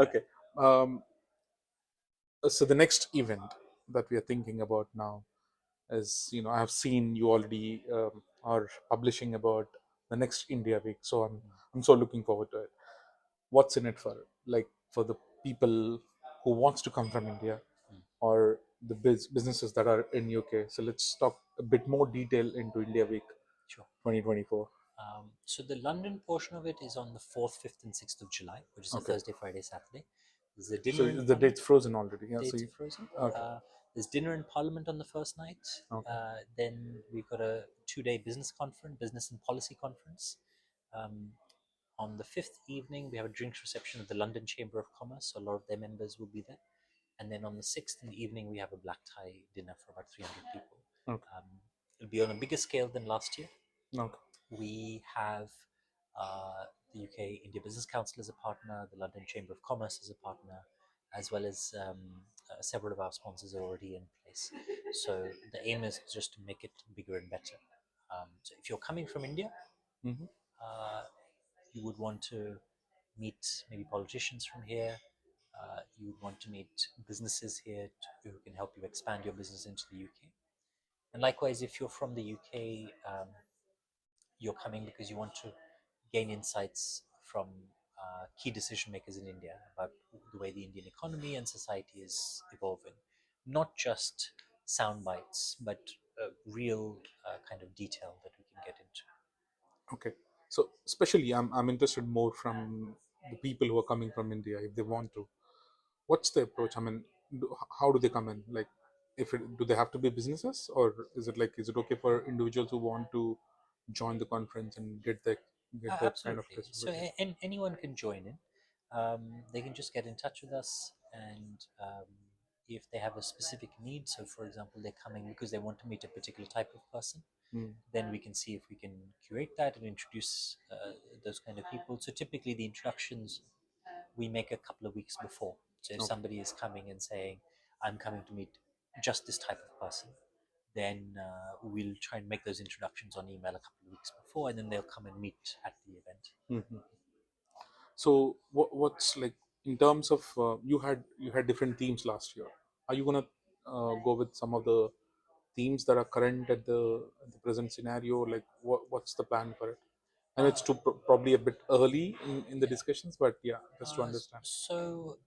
Okay. Um, so the next event that we are thinking about now is, I have seen you already are publishing about the next India Week, so I'm so looking forward to it. What's in it for, like, for the people who wants to come from India, Mm. or the businesses that are in UK? So let's talk a bit more detail into India Week Sure. 2024. So the London portion of it is on the 4th, 5th, and 6th of July, which is a Okay. Thursday, Friday, Saturday. There's a So dinner in the Parliament. date's frozen already. Yeah. So Dates you, are frozen. okay. There's dinner in Parliament on the first night. Okay. Then we've got a 2-day business conference, business and policy conference. Um, on the fifth evening, we have a drinks reception at the London Chamber of Commerce, so a lot of their members will be there. And then on the sixth in the evening, we have a black tie dinner for about 300 people. Okay. Um, it'll be on a bigger scale than last year. Okay. We have the UK India Business Council as a partner, the London Chamber of Commerce as a partner, as well as several of our sponsors are already in place. So the aim is just to make it bigger and better. So if you're coming from India, Hmm. uh, you would want to meet maybe politicians from here. You would want to meet businesses here who can help you expand your business into the UK. And likewise, if you're from the UK, you're coming because you want to gain insights from key decision makers in India about the way the Indian economy and society is evolving. Not just sound bites, but real kind of detail that we can get into. Okay. So especially, I'm interested more from the people who are coming from India, if they want to. What's the approach? I mean, how do they come in? Like, do they have to be businesses, or is it okay for individuals who want to join the conference and get the kind of Absolutely. So facility? anyone can join in. They can just get in touch with us, and if they have a specific need, so for example, they're coming because they want to meet a particular type of person, Mm. then we can see if we can curate that and introduce those kind of people. So typically, the introductions we make a couple of weeks before. So if Okay. somebody is coming and saying, "I'm coming to meet just this type of person," then we'll try and make those introductions on email a couple of weeks before, and then they'll come and meet at the event. Hmm. So what's like in terms of you had different themes last year. Are you gonna go with some of the themes that are current at the present scenario? Like what's the plan for it? And Uh, it's too probably a bit early in the yeah. discussions, but yeah, just to understand. So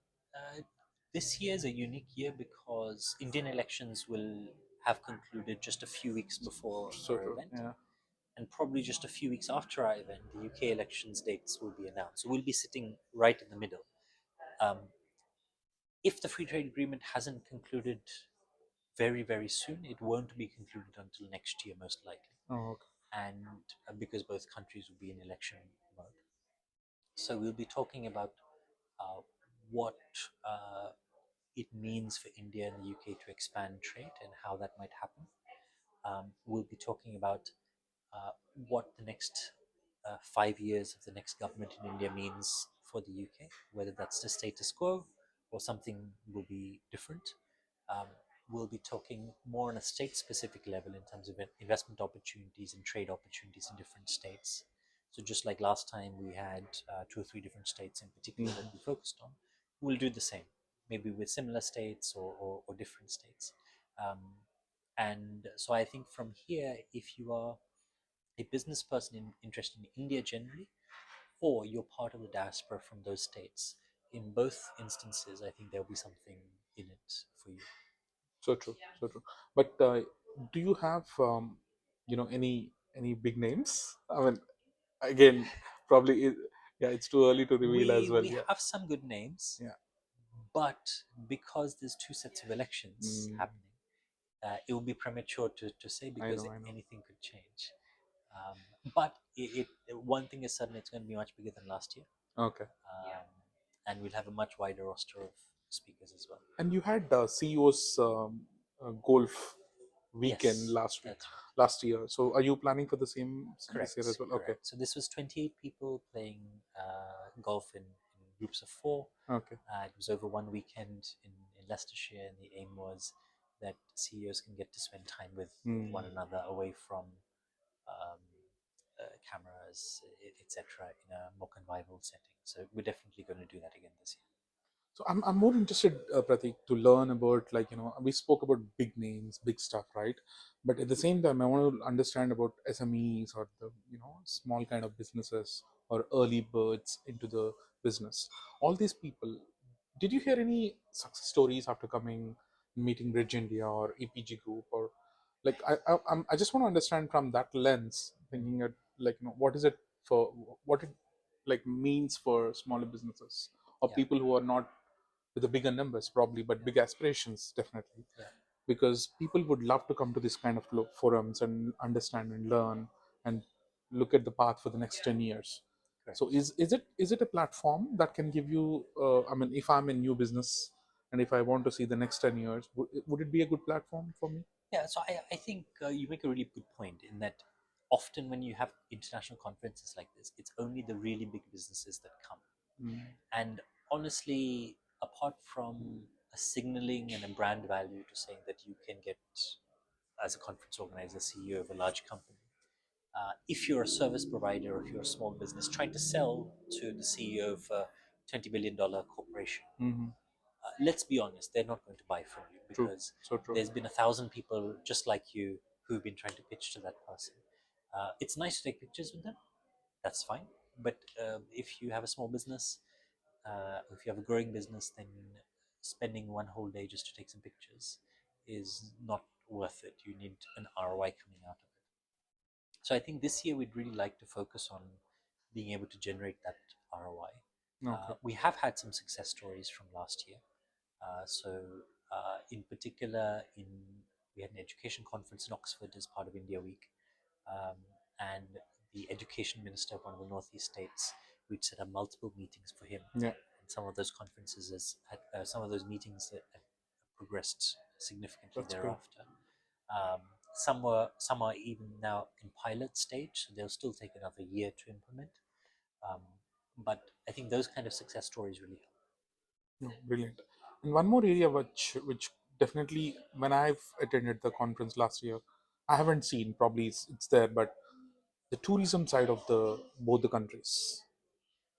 this year is a unique year because Indian elections will have concluded just a few weeks before So our true. event, Yeah. and probably just a few weeks after our event, the UK elections dates will be announced. So we'll be sitting right in the middle. Um, if the free trade agreement hasn't concluded very, very soon, it won't be concluded until next year, most likely. Oh, okay. And because both countries will be in election mode. So we'll be talking about uh, what it means for India and the UK to expand trade and how that might happen. We'll be talking about uh, what the next 5 years of the next government in India means for the UK, whether that's the status quo or something will be different. Um, we'll be talking more on a state specific level in terms of investment opportunities and trade opportunities in different states. So, just like last time, we had 2 or 3 different states in particular that we Mhm. focused on, we'll do the same, maybe with similar states or different states. Um, and so, I think from here, if you are a business person interested in India generally, or you're part of the diaspora from those states, in both instances, I think there'll be something in it for you. So true. So true. But do you have any big names? I mean, again, probably yeah, it's too early to reveal as well. We Yeah. have some good names, Yeah. but because there's 2 sets of elections Mm, happening, it would be premature to say I because know. I know. anything could change. But one thing is certain: it's going to be much bigger than last year, Okay. and we'll have a much wider roster of speakers as well. And you had CEO's golf weekend Yes, last week, that's right. last year. So are you planning for the same this year Correct, as well? Okay. correct. So this was 28 people playing golf in groups of 4. Okay. It was over one weekend in Leicestershire, and the aim was that CEOs can get to spend time with Hmm. one another away from um, cameras, etc., in a more convivial setting. So we're definitely going to do that again this year. So I'm more interested, Pratik, to learn about, like, we spoke about big names, big stuff, right? But at the same time, I want to understand about SMEs, or the small kind of businesses, or early birds into the business. All these people, did you hear any success stories after coming, meeting Bridge India or EPG Group, or like I just want to understand from that lens, thinking at, like, what is it for, what it like means for smaller businesses, or Yeah, people who are not with the bigger numbers probably, but yeah, big aspirations definitely, yeah. because people would love to come to this kind of forums and understand and learn and look at the path for the next 10 years. So Correct. is it a platform that can give you, I mean, if I'm in new business and if I want to see the next 10 years, would it be a good platform for me? Yeah, so I think you make a really good point in that often when you have international conferences like this, it's only the really big businesses that come. Mm. And honestly, apart from a signaling and a brand value to saying that you can get, as a conference organizer, CEO of a large company, if you're a service provider or if you're a small business trying to sell to the CEO of a $20 billion corporation, Hmm. let's be honest, they're not going to buy from you True. because So true. there's been 1,000 people just like you who've been trying to pitch to that person. It's nice to take pictures with them, that's fine. But if you have a small business, if you have a growing business, then spending one whole day just to take some pictures is not worth it. You need an ROI coming out of it. So I think this year we'd really like to focus on being able to generate that ROI. Okay. We have had some success stories from last year. In particular, in we had an education conference in Oxford as part of India Week, um, and the education minister of one of the northeast states, we'd set up multiple meetings for him. Yeah, And some of those conferences some of those meetings that had progressed significantly that's great. thereafter. Um, some are even now in pilot stage, so they'll still take another year to implement. Um, but I think those kind of success stories really help. No, brilliant. And one more area which definitely, when I've attended the conference last year, I haven't seen, probably it's there, but the tourism side of the both the countries,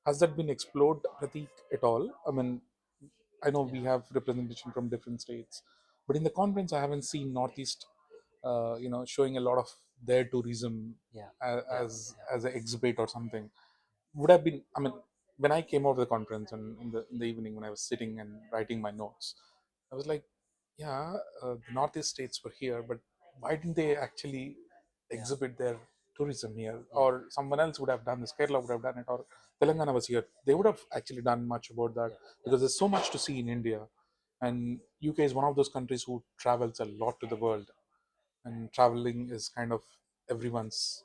has that been explored, Pratik, at all? I mean, I know Yeah, we have representation from different states, but in the conference I haven't seen Northeast, showing a lot of their tourism yeah, yeah, as an exhibit or something. Would have been, I mean, when I came out of the conference and in the evening when I was sitting and writing my notes, I was like, yeah, the Northeast states were here, but why didn't they actually yeah, exhibit their tourism here? yeah, yeah, Or someone else would have done this. Kerala would have done it, or Telangana was here. They would have actually done much about that, yeah, yeah, because there's so much to see in India, and UK is one of those countries who travels a lot to the world, and traveling is kind of everyone's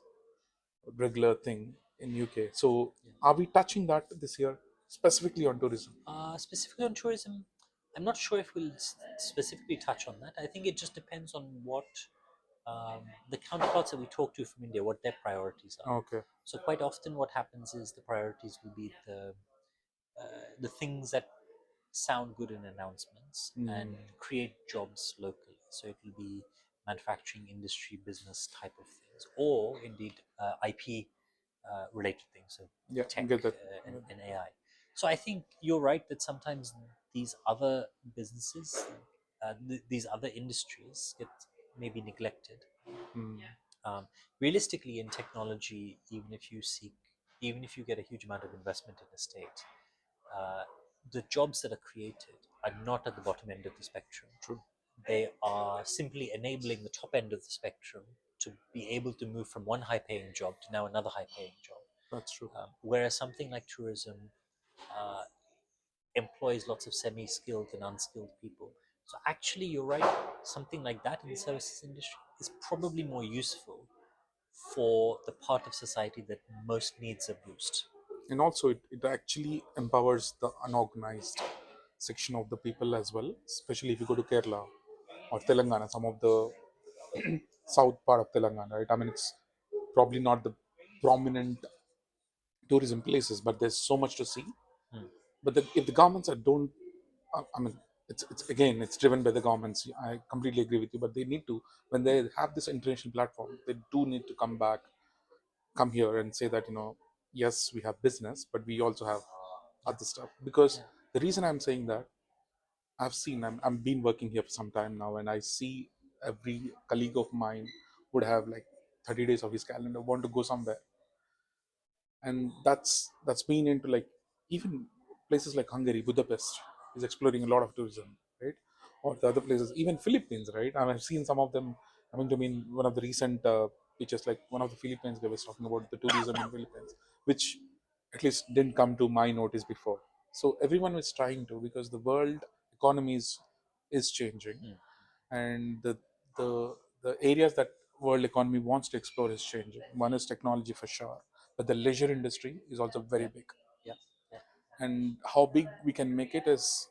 regular thing in UK. So yeah. are we touching that this year, specifically on tourism? Specifically on tourism, I'm not sure if we'll specifically touch on that. I think it just depends on what the counterparts that we talk to from India, what their priorities are. Okay. So quite often, what happens is the priorities will be the things that sound good in announcements and Mm. create jobs locally. So it will be manufacturing industry, business type of things, or indeed IP related things, so Yeah, tech get that. and AI. So I think you're right that sometimes these other businesses, these other industries get maybe neglected. Mm. Um, Realistically, in technology, even if you get a huge amount of investment in a state, uh, the jobs that are created are not at the bottom end of the spectrum. True. They are simply enabling the top end of the spectrum to be able to move from one high paying job to now another high paying job. That's true. Whereas something like tourism uh, employs lots of semi skilled and unskilled people. So, actually, you're right, something like that in the services industry is probably more useful for the part of society that most needs a boost. And also, it actually empowers the unorganized section of the people as well, especially if you go to Kerala or Telangana, some of the south part of Telangana, right? I mean, it's probably not the prominent tourism places, but there's so much to see. Hmm. But if the governments are don't, I mean, it's again, it's driven by the governments. I completely agree with you, but they need to, when they have this international platform, they do need to come here and say that, yes, we have business, but we also have Yeah, other stuff, because yeah, The reason I'm saying that, I've been working here for some time now, and I see every colleague of mine would have like 30 days of his calendar, want to go somewhere. And that's been into like even places like Hungary, Budapest is exploring a lot of tourism, right? Or the other places, even Philippines, right? And I've seen some of them. I mean, to mean one of the recent pictures, like one of the Philippines guy was talking about the tourism in Philippines, which at least didn't come to my notice before. So everyone is trying to, because the world economy is changing, Mm. and the the areas that world economy wants to explore is changing. One is technology for sure, but the leisure industry is also very Yeah, big, yeah, yeah, and how big we can make it is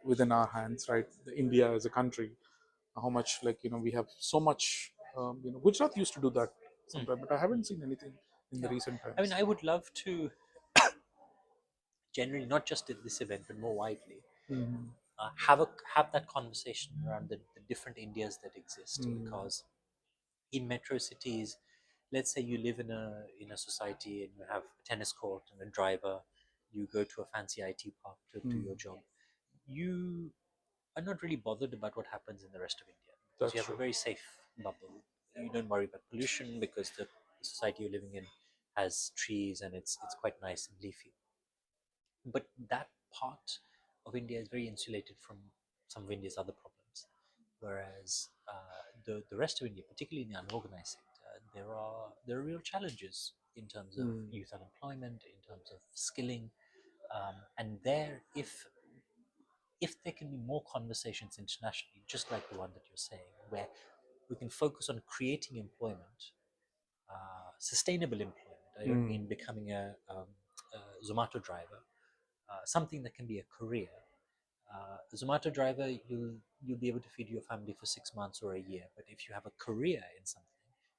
within our hands, right? India as a country, how much, like, we have so much. Gujarat used to do that mm. sometime, but I Mm. haven't seen anything in the Yeah. recent I mean, times. I would love to generally, not just at this event, but more widely, Mm-hmm. have that conversation around the different Indias that exist. Mm-hmm. Because in metro cities, let's say you live in a society and you have a tennis court and a driver, you go to a fancy IT park to do your job. You are not really bothered about what happens in the rest of India because That's you have a true. very safe bubble. You don't worry about pollution because the society you're living in has trees and it's quite nice and leafy. But that part of India is very insulated from some of India's other problems. Whereas the rest of India, particularly in the unorganized sector, there are real challenges in terms of Mm. youth unemployment, in terms of skilling, and there, if there can be more conversations internationally, just like the one that you're saying, where we can focus on creating employment, sustainable employment. I don't Mm. mean becoming a Zomato driver, something that can be a career. A Zomato driver, you'll be able to feed your family for 6 months or a year. But if you have a career in something,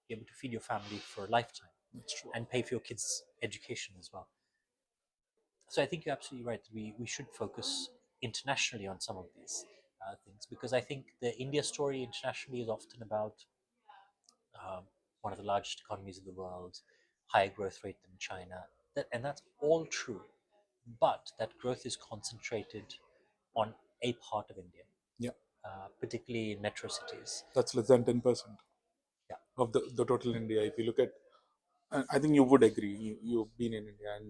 you're able to feed your family for a lifetime That's true. and pay for your kids' education as well. So I think you're absolutely right. We should focus internationally on some of these things because I think the India story internationally is often about um, one of the largest economies in the world, higher growth rate than China, and that's all true. But that growth is concentrated on a part of India, Yeah, particularly in metro cities. that's less than 10% Yeah, of the total India. If you look at, I think you would agree. You've been in India, and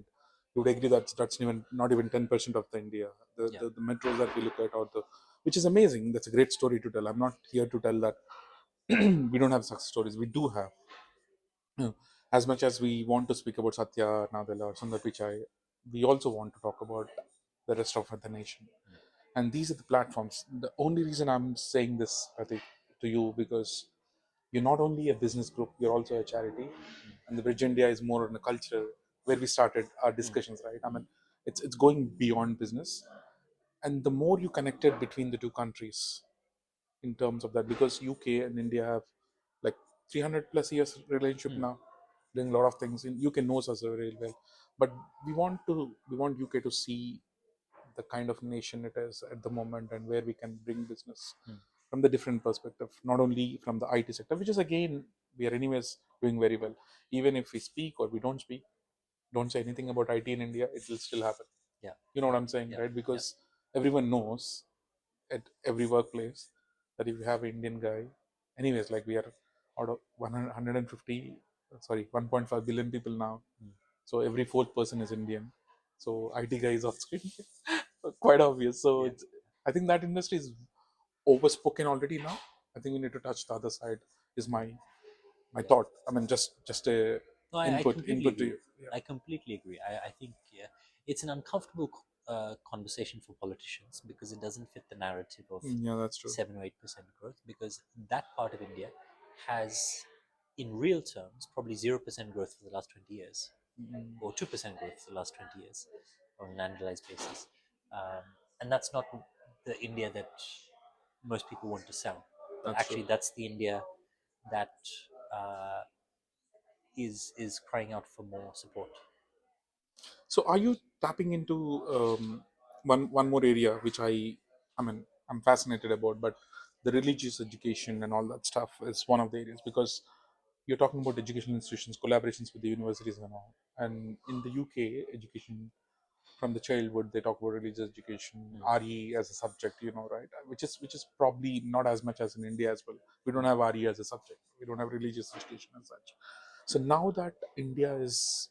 you would agree that's even not even 10% of the India. The, yeah, the the metros that we look at, or the, which is amazing. That's a great story to tell. I'm not here to tell that we don't have success stories. We do have. As much as we want to speak about Satya Nadella or Sundar Pichai, we also want to talk about the rest of the nation. And these are the platforms. The only reason I'm saying this, I think, to you, because you're not only a business group, you're also a charity. And the Bridge India is more on a culture where we started our mm, discussions, right? I mean, it's going beyond business. And the more you connected between the two countries in terms of that, because UK and India have like 300 plus years relationship mm, now, doing a lot of things. In UK knows us very well, but we want UK to see the kind of nation it is at the moment, and where we can bring business mm, from the different perspective, not only from the IT sector, which is again we are anyways doing very well. Even if we speak or we don't speak, don't say anything about IT in India, it will still happen. yeah, You know what I'm saying, yeah, right? yeah, Because everyone knows at every workplace that if you have an Indian guy, anyways, like we are out of 150, sorry, 1.5 billion people now, mm, so every fourth person is Indian. So IT guy is also Indian. Quite obvious. So yeah, it's, I think that industry is overspoken already now. I think we need to touch the other side. Is my yeah. thought. I mean, just a No, I completely input to agree. you. Yeah. I completely agree. I think yeah, it's an uncomfortable conversation for politicians because it doesn't fit the narrative of Yeah, that's true. 7 or 8% growth because that part of India has, in real terms, probably 0% growth for the last 20 years Mm, or 2% growth for the last 20 years on an annualized basis. Um, and that's not the India that most people want to sell, but that's true. actually, that's the India that uh, is crying out for more support. So, are you tapping into one more area which I mean, I'm fascinated about, but the religious education and all that stuff is one of the areas, because you're talking about educational institutions, collaborations with the universities and all. And in the UK, education from the childhood they talk about religious education, Mm. RE as a subject, right? Which is probably not as much as in India as well. We don't have RE as a subject. We don't have religious education as such. So now that India is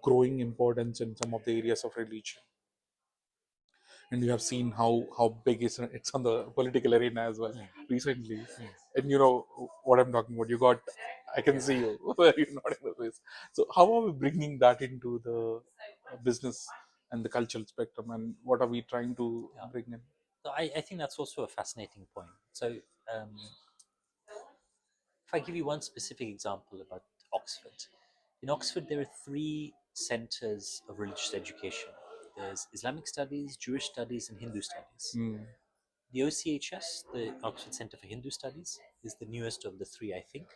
growing importance in some of the areas of religion, and you have seen how big it's on the political arena as well Mm. recently, Mm. and you know what I'm talking about. You got, I can Yeah. see you where you're not in the face. So how are we bringing that into the business and the cultural spectrum, and what are we trying to Yeah. bring in? So I think that's also a fascinating point. So if I give you one specific example about Oxford, in Oxford there are three centers of religious education. There's Islamic studies, Jewish studies, and Hindu studies. Mm, The OCHS, the Oxford Center for Hindu Studies, is the newest of the three, I think,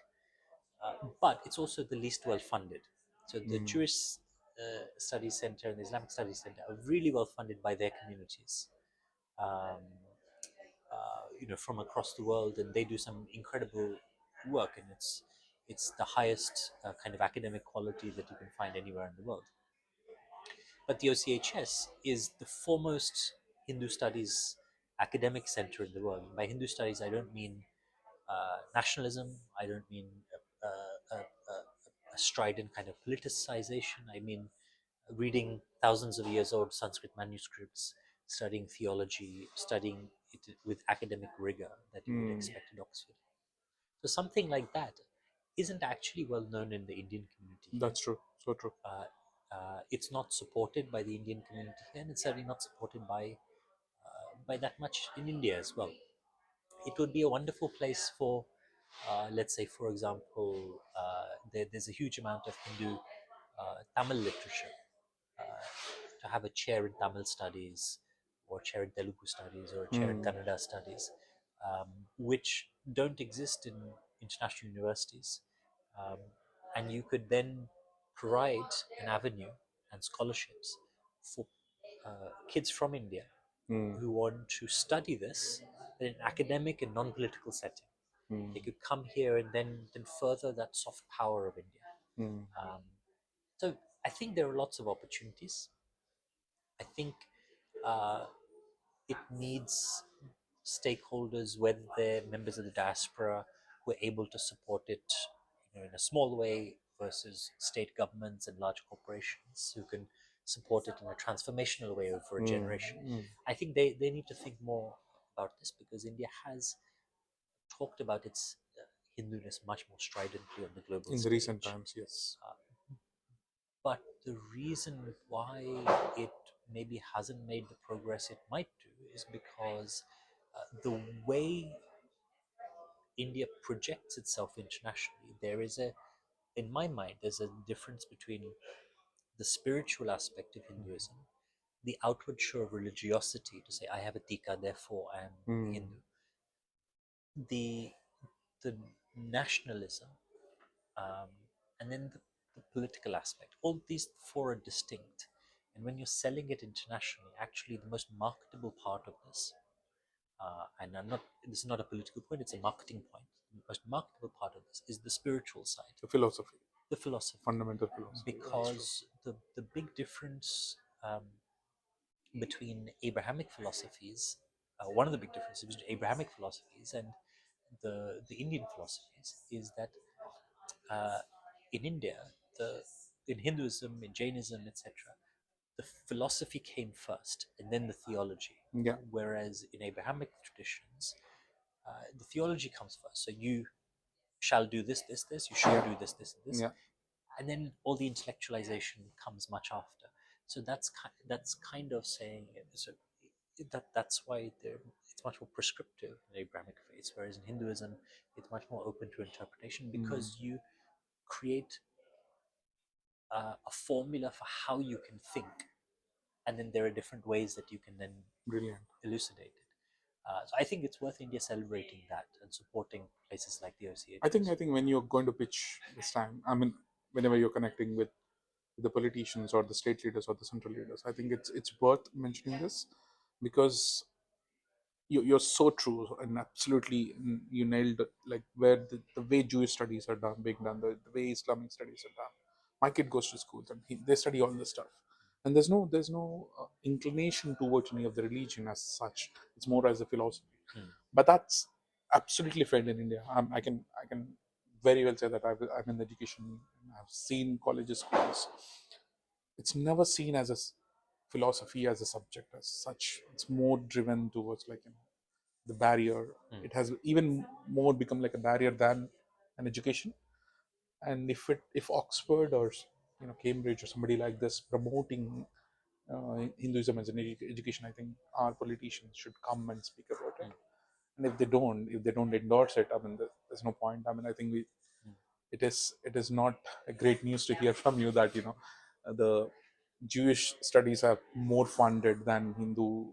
but it's also the least well funded. So the mm, Jewish Studies Center and the Islamic Studies Center are really well funded by their communities. Um, from across the world, and they do some incredible work, and it's the highest kind of academic quality that you can find anywhere in the world. But the OCHS is the foremost Hindu studies academic center in the world. By Hindu studies, I don't mean nationalism. I don't mean a strident kind of politicization. I mean reading thousands of years old Sanskrit manuscripts, studying theology, studying it with academic rigor that you would mm. expect at Oxford. So something like that isn't actually well known in the Indian community here. That's true, so true. It's not supported by the Indian community here, and it's certainly not supported by that much in India as well. It would be a wonderful place for, let's say, for example, there's a huge amount of Hindu Tamil literature. To have a chair in Tamil studies, or chair in Telugu studies, or a chair in Mm, Kannada studies, which don't exist in international universities. Um, and you could then provide an avenue and scholarships for kids from India mm, who want to study this in an academic and non-political setting. mm, They could come here and then further that soft power of India. mm, Um, so I think there are lots of opportunities. I think uh, it needs stakeholders, whether they're members of the diaspora, who are able to support it, in a small way, versus state governments and large corporations who can support it in a transformational way over a mm, generation. mm. I think they need to think more about this, because India has talked about its Hinduness much more stridently on the global In the recent stage. times, yes. Uh, but the reason why it maybe hasn't made the progress it might do is because the way India projects itself internationally, in my mind, there's a difference between the spiritual aspect of Hinduism, the outward show of religiosity, to say I have a tika, therefore I am Mm, Hindu, the the nationalism, um, and then the political aspect. All these four are distinct. And when you're selling it internationally, actually the most marketable part of this, and this is not a political point, it's a marketing point. The most marketable part of this is the spiritual side, the philosophy, the philosophy, fundamental philosophy, that's true. because the big difference between Abrahamic philosophies, one of the big differences between Abrahamic philosophies and the Indian philosophies is that uh, in India, the in Hinduism, in Jainism, etc., the philosophy came first, and then the theology. Yeah, Whereas in Abrahamic traditions, the theology comes first. So you shall do this, this, this. You should yeah, do this, this, and this, yeah. and then all the intellectualization comes much after. So that's kind of saying so that's why it's much more prescriptive in Abrahamic faiths, whereas in Hinduism it's much more open to interpretation, Mm, because you create a formula for how you can think, and then there are different ways that you can then brilliant. elucidate it. So I think it's worth India celebrating that and supporting places like the I think OCHS. I think when you're going to pitch this time, I mean, whenever you're connecting with the politicians or the state leaders or the central leaders, I think it's worth mentioning this, because you're so true, and absolutely, you nailed it, like where the way Jewish studies are done, being done, the way Islamic studies are done. My kid goes to schools and they study all this stuff, and there's no inclination towards any of the religion as such. It's more as a philosophy, Mm. but that's absolutely failed in India. I can very well say that I'm in education. I've seen colleges, schools. It's never seen as philosophy as a subject as such. It's more driven towards, like, the barrier. Mm. It has even more become like a barrier than an education. And if Oxford or Cambridge or somebody like this promoting Hinduism as an education, I think our politicians should come and speak about it. Mm. And if they don't endorse it, I mean, there's no point. I mean, I think Mm. it is not a great news to hear from you that the Jewish studies are more funded than Hindu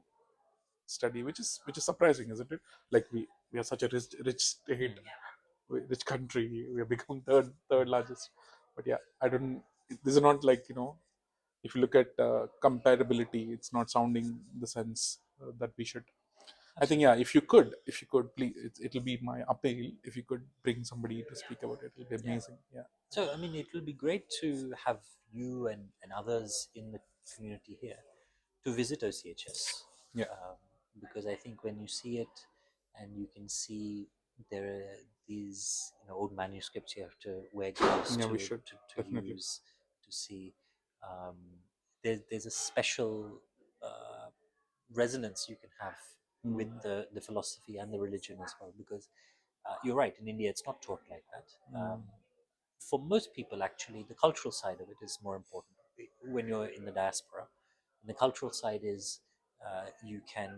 study, which is surprising, isn't it? Like, we are such a rich state, Mm. rich country. We have become third largest. But yeah, I don't. This is not like, if you look at comparability, it's not sounding the sense that we should. I think, Absolutely. yeah, if you could please, it'll be my appeal. If you could bring somebody to speak about it, it'll be Yeah. amazing. Yeah. So, I mean, it will be great to have you and others in the community here to visit OCHS, Yeah. um, because I think when you see it and you can see there are these old manuscripts you have to wear gloves Yeah, we to, should to definitely. use to see. Um, there's a special resonance you can have with Mm. the philosophy and the religion as well, because you're right, in India it's not taught like that. Mm. For most people, actually, the cultural side of it is more important when you're in the diaspora. And the cultural side is you can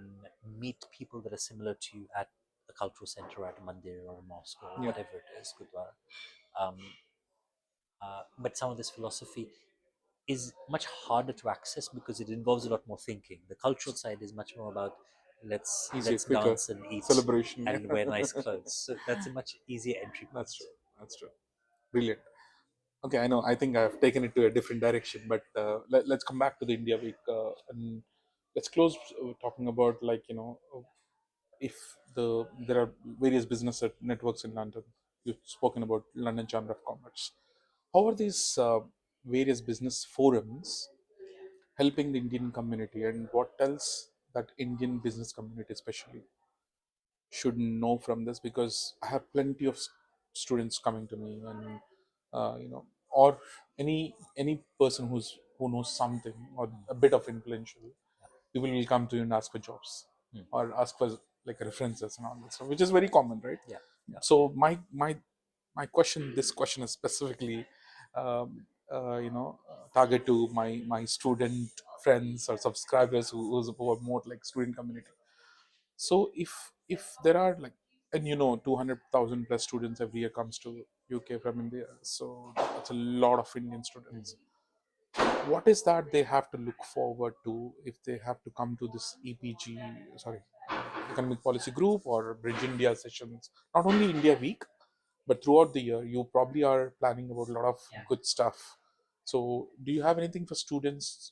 meet people that are similar to you at a cultural center, at a mandir or a mosque or Yeah. whatever it is, gurdwara. Um, but some of this philosophy is much harder to access because it involves a lot more thinking. The cultural side is much more about Easier, let's quicker dance and eat celebration. and Yeah. wear nice clothes. So that's a much easier entry That's true. point. That's true. Brilliant. Okay, I know. I think I've taken it to a different direction, but let's come back to the India Week, and let's close talking about, like, if there are various business networks in London. You've spoken about London Chamber of Commerce. How are these various business forums helping the Indian community, and what else that Indian business community especially should know from this? Because I have plenty of students coming to me, and or any person who knows something or Mm. a bit of influential, people will come to you and ask for jobs Yeah. Mm. or ask for, like, references and all that stuff, which is very common, right? Yeah. Yeah. So my question, this question is specifically, target to my student friends or subscribers who are more like student community. So if there are, like, and 200,000 plus students every year comes to UK from India, so that's a lot of Indian Mm. students. What is that they have to look forward to if they have to come to this EPG, sorry, Economic Policy Group or Bridge India sessions? Not only India Week, but throughout the year, you probably are planning about a lot of good stuff. So, do you have anything for students?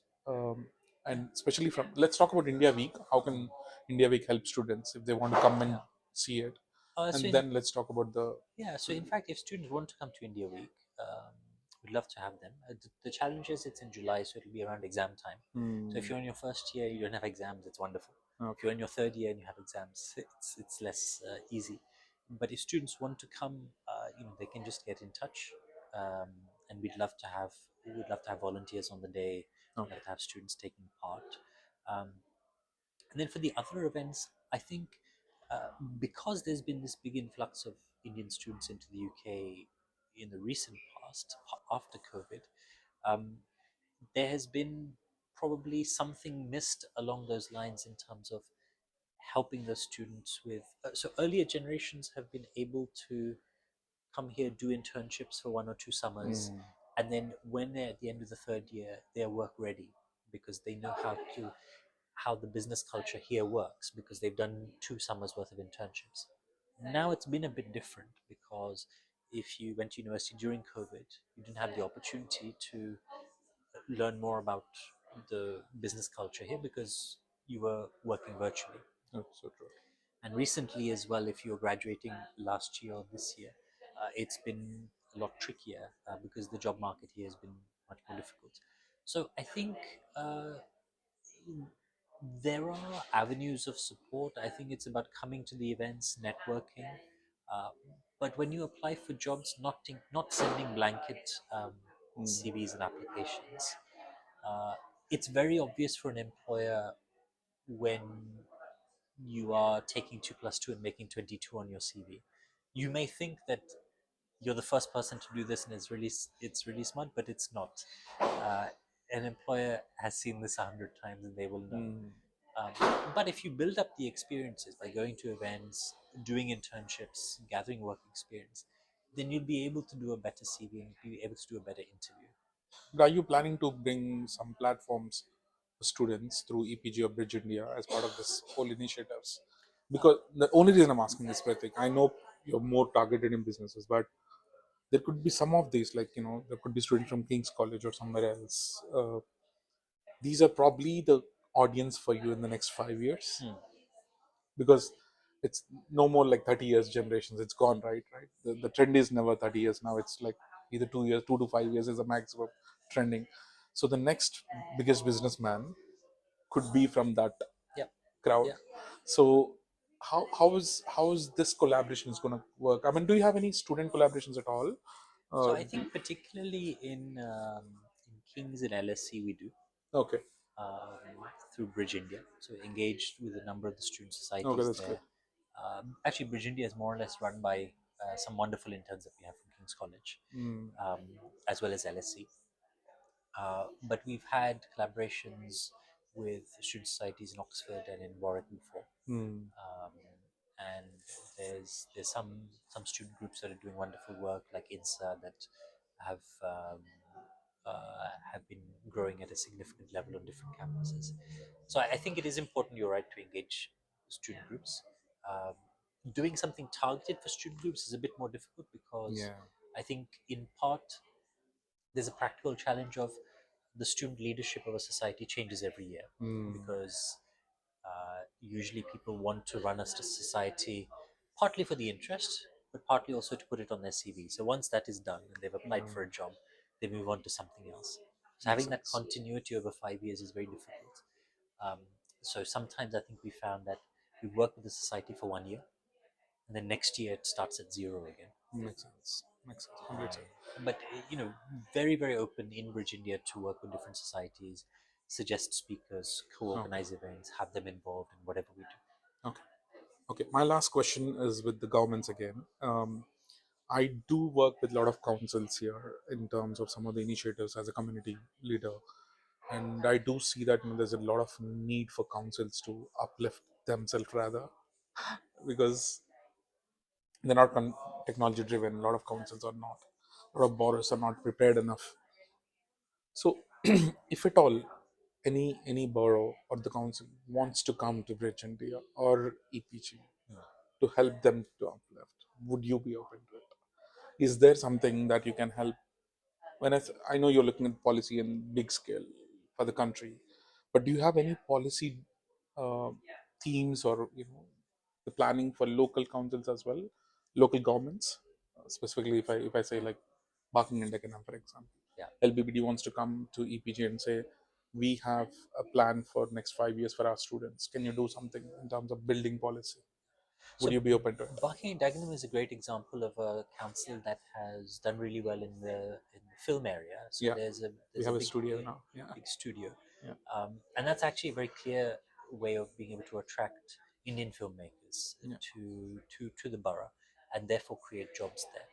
And especially from, let's talk about India Week. How can India Week help students if they want to come and Yeah. see it? So And then let's talk about the. yeah, so in fact, if students want to come to India Week, we'd love to have them. The challenge is it's in July, so it'll be around exam time. So if Hmm, you're in your first year, you don't have exams, it's wonderful. If okay. you're in your third year and you have exams, it's less easy. But if students want to come, they can just get in touch, um, and we'd love to have volunteers on the day. We'd Okay. love to have students taking part. Um, and then for the other events, I think because there's been this big influx of Indian students into the UK in the recent past, after COVID, um, there has been probably something missed along those lines in terms of helping the students with. So earlier generations have been able to come here, do internships for 1 or 2 summers, Hmm, and then when they're at the end of the third year, they're work ready because they know how the business culture here works because they've done 2 summers worth of internships. Now it's been a bit different because if you went to university during COVID, you didn't have the opportunity to learn more about the business culture here because you were working virtually. that's so true. And recently, as well, if you're graduating last year or this year, it's been a lot trickier because the job market here has been much more difficult. So I think uh, there are avenues of support. I think it's about coming to the events, networking. Uh, but when you apply for jobs, not sending blanket Mm. CVs and applications. Uh, it's very obvious for an employer when you are taking 2 plus 2 and making 22 on your CV. You may think that you're the first person to do this and it's really smart, but it's not. Uh, an employer has seen this 100 times and they will know. Mm. But if you build up the experiences by going to events, doing internships, gathering work experience, then you'll be able to do a better CV and be able to do a better interview. But are you planning to bring some platforms for students through EPG or Bridge India as part of this whole initiatives? Because the only reason I'm asking this, Pratik, I know you're more targeted in businesses, but there could be some of these, like, there could be students from King's College or somewhere else. These are probably the audience for you in the next 5 years, Hmm. because it's no more like 30 years generations. It's gone, right. The trend is never 30 years now. It's like either 2 years, 2 to 5 years is the maximum trending. So the next biggest businessman could be from that Yeah, crowd. yeah. So how is this collaboration is going to work? I mean, do you have any student collaborations at all? So uh, I think particularly in Kings and LSC we do okay. through Bridge India. So engaged with a number of the student Okay, societies that's good. there. Actually, Bridge India is more or less run by some wonderful interns that we have from King's College, Mm. um, as well as LSC. But we've had collaborations with student societies in Oxford and in Warwick before. Mm. Um, and there's some student groups that are doing wonderful work like INSA that have have been growing at a significant level on different campuses. So I think it is important, you're right, to engage student groups. Um, Doing something targeted for student groups is a bit more difficult because Yeah. I think in part there's a practical challenge of the student leadership of a society changes every year Mm. because usually people want to run a society partly for the interest, but partly also to put it on their CV. So once that is done and they've applied for a Mm. job, they move on to something else. So Makes having that sense. continuity over 5 years is very difficult. Um, so sometimes I think we found that we work with the society for 1 year, and then next year it starts at zero again. Makes sense. Makes sense. Complete sense. But very very open in Virginia to work with different societies, suggest speakers, Okay. co-organize events, have them involved in whatever we do. Okay. Okay. My last question is with the governments again. I do work with a lot of councils here in terms of some of the initiatives as a community leader, and I do see that there's a lot of need for councils to uplift themselves rather, because they're not technology driven. A lot of councils are not. A lot of borrowers are not prepared enough. So, if at all any borough or the council wants to come to Bridge India or EPG to help them to uplift, would you be open to it? Is there something that you can help? When I know you're looking at policy in big scale for the country, but do you have any policy uh, themes, or the planning for local councils as well, local governments? Specifically, if I say like Barking and Dagenham, for example, Yeah. LBBD wants to come to EPG and say, we have a plan for next 5 years for our students. Can you do something in terms of building policy? Would So you be open to it? Barking and Dagenham is a great example of a council that has done really well in the film area. So Yeah, we there's a have a big studio now. Yeah, big studio, yeah, and that's actually a very clear way of being able to attract Indian filmmakers yeah. to the borough, and therefore create jobs there.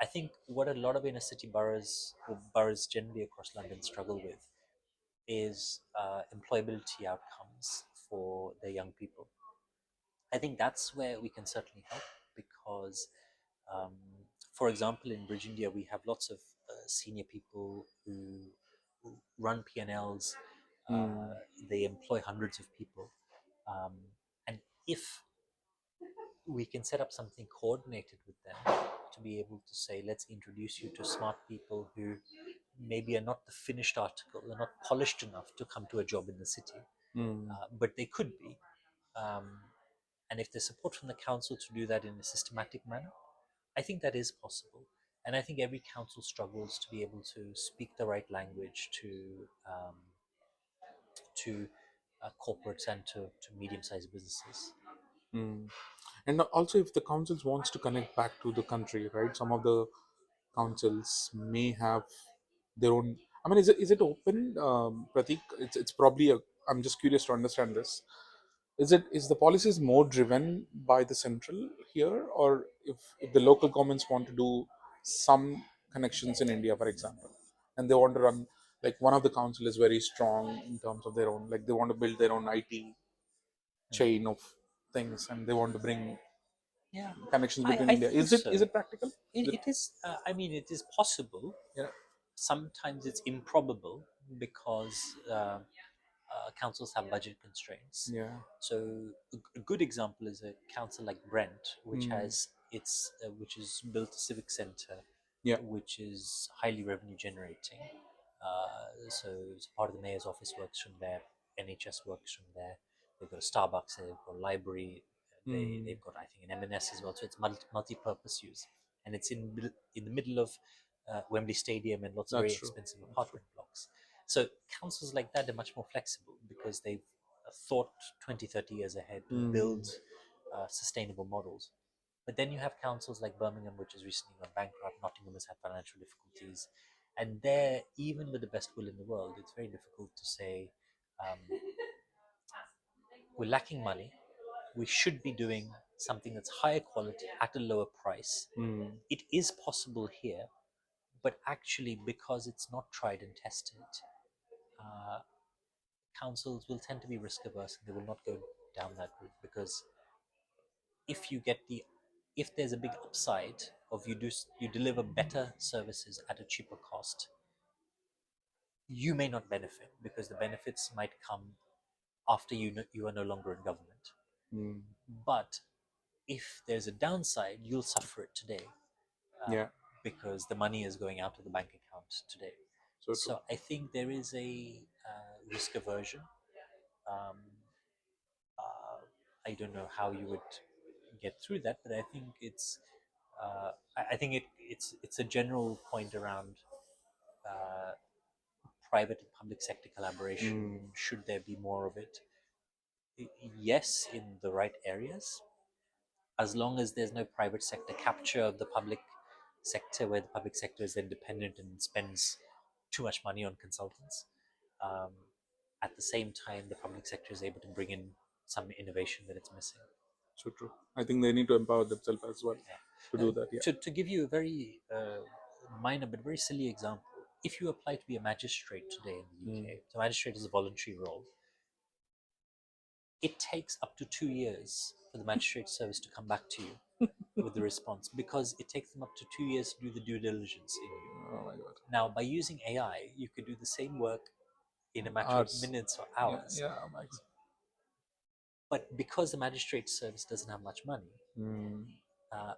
I think what a lot of inner city boroughs or boroughs generally across London struggle with is employability outcomes for their young people. I think that's where we can certainly help because, um, for example, in Virginia, we have lots of senior people who run P&Ls. Mm. They employ hundreds of people. Um, and if we can set up something coordinated with them to be able to say, let's introduce you to smart people who maybe are not the finished article, they're not polished enough to come to a job in the city, Mm. but they could be. Um, and if there's support from the council to do that in a systematic manner, I think that is possible. And I think every council struggles to be able to speak the right language to corporates and to medium-sized businesses. Mm. And also, if the councils wants to connect back to the country, right? Some of the councils may have their own. I mean, is it open, Pratik? It's probably a. I'm just curious to understand this. Is the policies more driven by the central here, or if the local governments want to do some connections in India, for example, and they want to run, like, one of the council is very strong in terms of their own, like they want to build their own IT Hmm. chain of things, and they want to bring Yeah, connections I, between I India. think Is so. it practical? Is it, It is. I mean, it is possible. yeah, Sometimes it's improbable because councils have budget constraints. yeah, So a good example is a council like Brent, which mm, has which is built a civic centre, yeah, which is highly revenue generating. So part of the mayor's office works from there, NHS works from there. They've got a Starbucks, they've got a library, mm, they've got I think an M&S as well. So it's multi-purpose use, and it's in the middle of Wembley Stadium and lots of very that's true. expensive That's true. apartment blocks. So councils like that are much more flexible because they've thought 20, 30 years ahead to Mm, build sustainable models. But then you have councils like Birmingham, which has recently gone bankrupt. Nottingham has had financial difficulties. And there, even with the best will in the world, it's very difficult to say, um, we're lacking money. We should be doing something that's higher quality at a lower price. mm, It is possible here, but actually, because it's not tried and tested, uh, councils will tend to be risk averse and they will not go down that route because if you get the if there's a big upside of you deliver better services at a cheaper cost, you may not benefit because the benefits might come after you are no longer in government. mm, But if there's a downside, you'll suffer it today, uh, yeah, because the money is going out of the bank account today. so true. So I think there is a risk aversion. Um, I don't know how you would get through that, but I think I think it's a general point around uh, private and public sector collaboration. Mm, Should there be more of it? Yes, in the right areas, as long as there's no private sector capture of the public sector, where the public sector is then dependent and spends too much money on consultants. Um, at the same time, the public sector is able to bring in some innovation that it's missing. so true. I think they need to empower themselves as well to Yeah. do that. Yeah. To give you a very minor but very silly example, if you apply to be a magistrate today in the Mm, UK, so magistrate is a voluntary role. It takes up to 2 years for the magistrate service to come back to you with the response because it takes them up to 2 years to do the due diligence in you. oh my God. Now, by using AI, you could do the same work in a matter of Ours. minutes or Yeah, hours. yeah, Max. But because the magistrate service doesn't have much money, Mm. uh,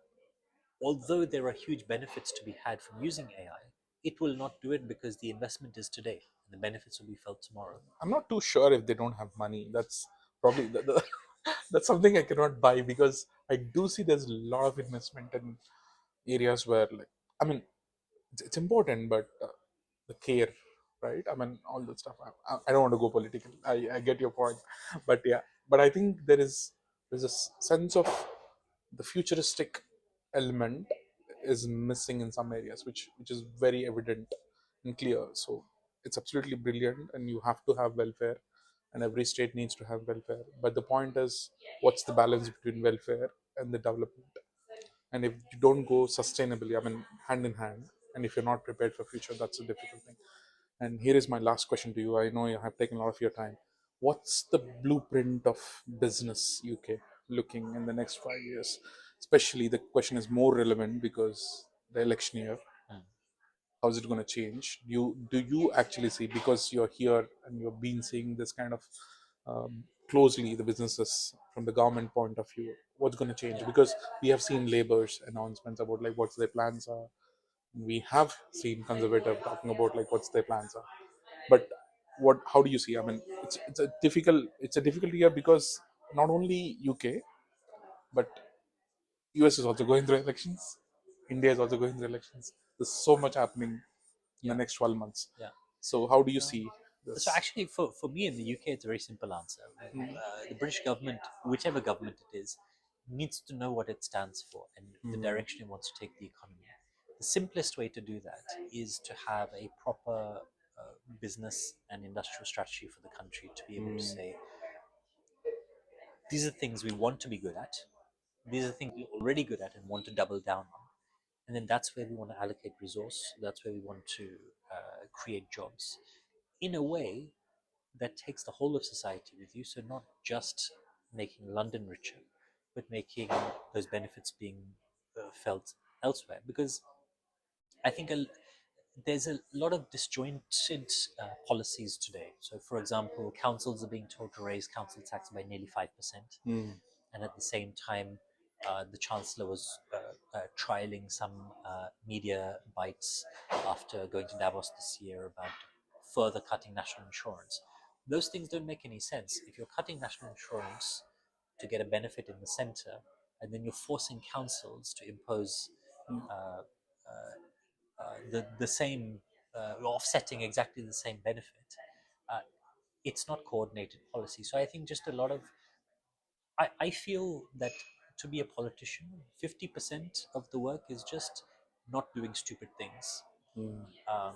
although there are huge benefits to be had from using AI, it will not do it because the investment is today and the benefits will be felt tomorrow. I'm not too sure if they don't have money. That's probably that's something I cannot buy because I do see there's a lot of investment in areas where, like, I mean, it's important, but the care, right? I mean, all that stuff. I don't want to go political. I get your point, but yeah, but I think there's a sense of the futuristic element is missing in some areas, which is very evident and clear. So it's absolutely brilliant, and you have to have welfare, and every state needs to have welfare. But the point is, what's the balance between welfare and the development? And if you don't go sustainably, I mean, hand in hand, and if you're not prepared for future, that's a difficult thing. And here is my last question to you. I know you have taken a lot of your time. What's the blueprint of business UK looking in the next 5 years? Especially the question is more relevant because the election year. Mm. How is it going to change? Do you actually see, because you're here and you've been seeing this kind of closely the businesses from the government point of view, what's going to change? Yeah. Because we have seen labor's announcements about like what their plans are. We have seen conservative talking about like what's their plans are. But what how do you see? I mean, it's a difficult year because not only UK but US is also going through elections. India is also going through elections. There's so much happening in the Yeah, next 12 months. yeah. So how do you Uh, see so this? actually, for me in the UK, it's a very simple answer. The British government, whichever government it is, needs to know what it stands for and the Mm, direction it wants to take the economy. The simplest way to do that is to have a proper business and industrial strategy for the country to be able to mm, say, these are things we want to be good at, these are things we're already good at and want to double down on. And then that's where we want to allocate resource, that's where we want to create jobs in a way that takes the whole of society with you. So not just making London richer, but making those benefits being felt elsewhere. Because I think there's a lot of disjointed policies today. So, for example, councils are being told to raise council tax by nearly 5%, mm, and at the same time, the chancellor was trialing some media bites after going to Davos this year about further cutting national insurance. Those things don't make any sense. If you're cutting national insurance to get a benefit in the center, and then you're forcing councils to impose uh, the same, offsetting exactly the same benefit, uh, it's not coordinated policy. So I think just a lot of, I feel that to be a politician, 50% of the work is just not doing stupid things. mm. Um,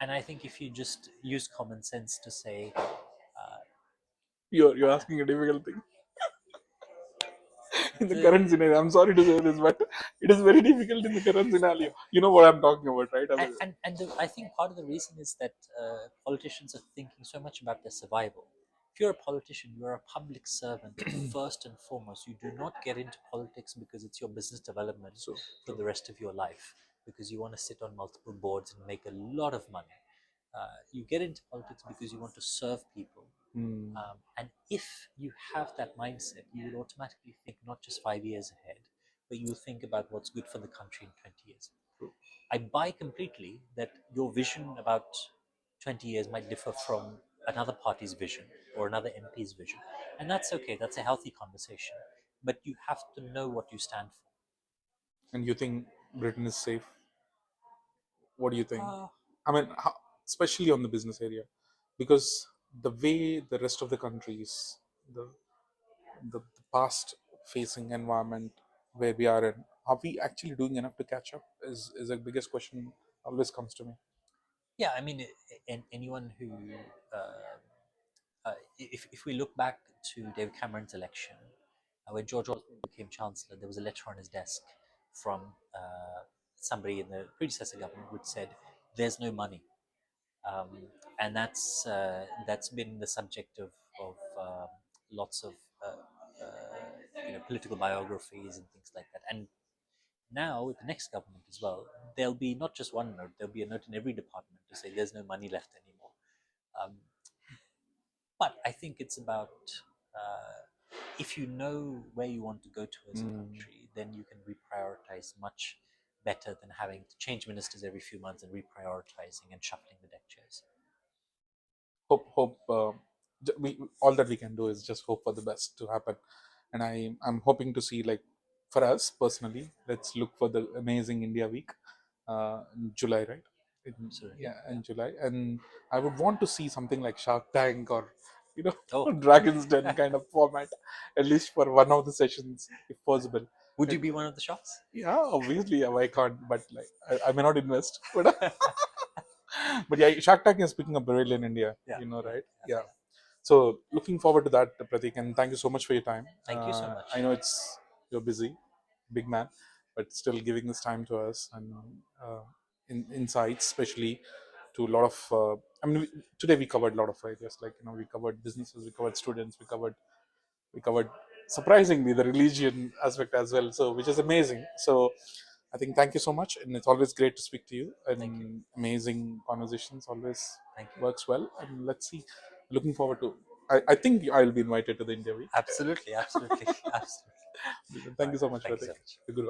and I think if you just use common sense to say, You're asking a difficult thing in the the, current scenario. I'm sorry to say this, but it is very difficult in the current scenario. You know what I'm talking about, right? I mean, I think part of the reason is that politicians are thinking so much about their survival. If you're a politician, you're a public servant first and foremost. You do not get into politics because it's your business development so for true. the rest of your life, because you want to sit on multiple boards and make a lot of money. You get into politics because you want to serve people. Mm, And if you have that mindset, you will automatically think not just 5 years ahead, but you think about what's good for the country in 20 years. true. I buy completely that your vision about 20 years might differ from another party's vision or another MP's vision. And that's okay, that's a healthy conversation. But you have to know what you stand And you think Britain is safe? What do you think? for. I mean, especially on the business area, because the way the rest of the countries, the the past facing environment where we are in, are we actually doing enough to catch up? Is the biggest question always comes to me. Yeah, I mean, anyone who, if we look back to David Cameron's election, when George Osborne became Chancellor, there was a letter on his desk from somebody in the predecessor government which said, "There's no money," um, and that's been the subject of lots of political biographies and things like that. And now with the next government as well, there'll be not just one note; there'll be a note in every department to say there's no money left anymore. Um, but I think it's about if you know where you want to go to as a Mm. country, then you can reprioritize much better than having to change ministers every few months and reprioritizing and shuffling the deck chairs. Hope all that we can do is just hope for the best to happen. And I'm hoping to see, like, for us personally, let's look for the amazing India week in July, right? Absolutely. Yeah, Yeah. in July. And I would want to see something like Shark Tank, or you know Oh, Dragon's Den kind of format, at least for one of the sessions if possible. would you And be one of the sharks? yeah, obviously, yeah, I can't, but like I may not invest, but but yeah, Shark Tank is picking up really in India, Yeah, yeah, right? yeah, Yeah. yeah. So looking forward to that, Pratik, and thank you so much for your time. Thank you so much. I know you're busy, big man, but still giving this time to us, and uh, insights, especially to a lot of. I mean, today we covered a lot of ideas, like we covered businesses, we covered students, we covered surprisingly the religion aspect as well, so which is amazing. So I think thank you so much, and it's always great to speak to you, Thank you. and amazing conversations always Thank you. works well. And let's see, looking forward to, I think I'll be invited to the India week. Absolutely, absolutely, absolutely. All Thank right. you so much, Thank you so Pratik. much. Guru.